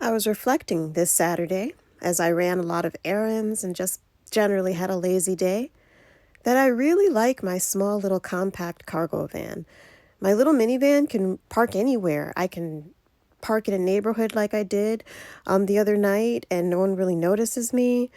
I was reflecting this Saturday as I ran a lot of errands and just generally had a lazy day that I really like my small little compact cargo van. My little minivan can park anywhere. I can park in a neighborhood like I did the other night and no one really notices me.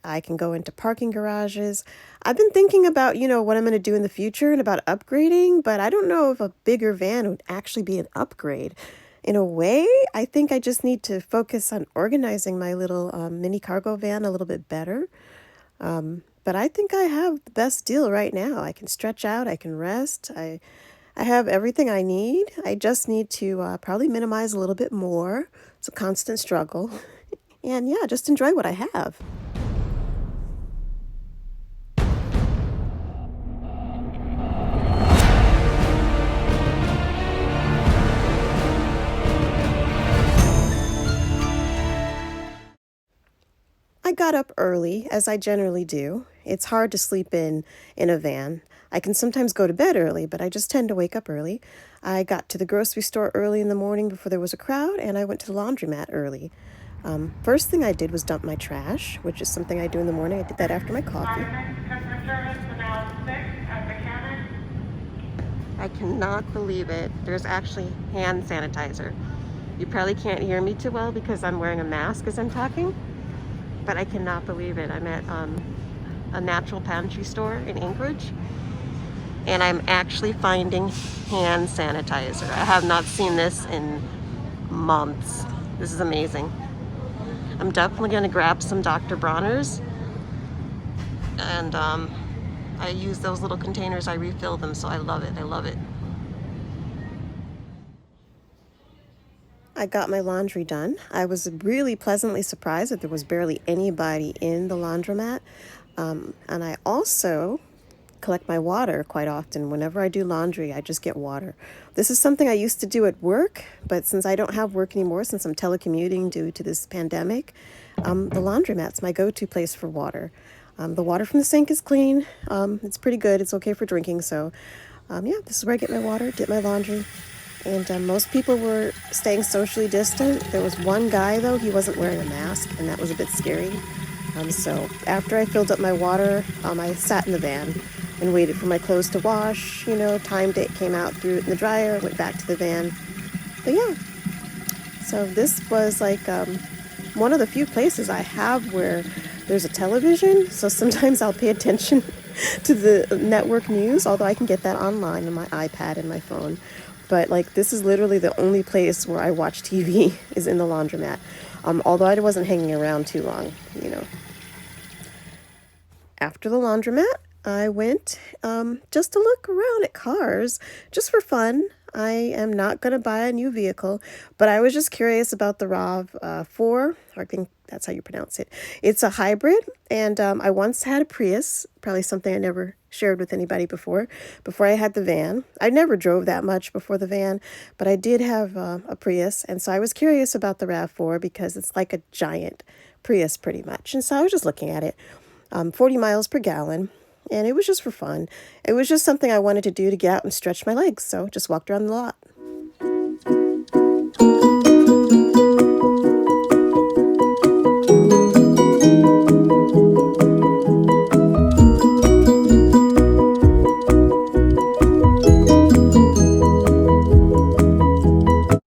I can go into parking garages. I've been thinking about, what I'm going to do in the future and about upgrading, but I don't know if a bigger van would actually be an upgrade. In a way, I think I just need to focus on organizing my little mini cargo van a little bit better. But I think I have the best deal right now. I can stretch out, I can rest, I have everything I need. I just need to probably minimize a little bit more. It's a constant struggle. And yeah, just enjoy what I have. I got up early, as I generally do. It's hard to sleep in a van. I can sometimes go to bed early, but I just tend to wake up early. I got to the grocery store early in the morning before there was a crowd, and I went to the laundromat early. First thing I did was dump my trash, which is something I do in the morning. I did that after my coffee. I cannot believe it. There's actually hand sanitizer. You probably can't hear me too well because I'm wearing a mask as I'm talking, but I cannot believe it. I'm at a natural pantry store in Anchorage, and I'm actually finding hand sanitizer. I have not seen this in months. This is amazing. I'm definitely going to grab some Dr. Bronner's, and I use those little containers. I refill them, so I love it. I love it. I got my laundry done. I was really pleasantly surprised that there was barely anybody in the laundromat. And I also collect my water quite often. Whenever I do laundry, I just get water. This is something I used to do at work, but since I don't have work anymore, since I'm telecommuting due to this pandemic, the laundromat's my go-to place for water. The water from the sink is clean. It's pretty good. It's okay for drinking. So, yeah, this is where I get my water, dip my laundry. And most people were staying socially distant. There was one guy, though, he wasn't wearing a mask, and that was a bit scary. So after I filled up my water, I sat in the van and waited for my clothes to wash, timed it, came out, threw it in the dryer, went back to the van. But yeah, so this was like one of the few places I have where there's a television, so sometimes I'll pay attention to the network news, although I can get that online on my iPad and my phone. But like this is literally the only place where I watch TV is in the laundromat. Although I wasn't hanging around too long. After the laundromat, I went just to look around at cars, just for fun. I am not going to buy a new vehicle, but I was just curious about the RAV4. I think that's how you pronounce it. It's a hybrid, and I once had a Prius, probably something I never shared with anybody before I had the van. I never drove that much before the van, but I did have a Prius, and so I was curious about the RAV4 because it's like a giant Prius pretty much, and so I was just looking at it. 40 miles per gallon, and it was just for fun. It was just something I wanted to do to get out and stretch my legs, so just walked around the lot.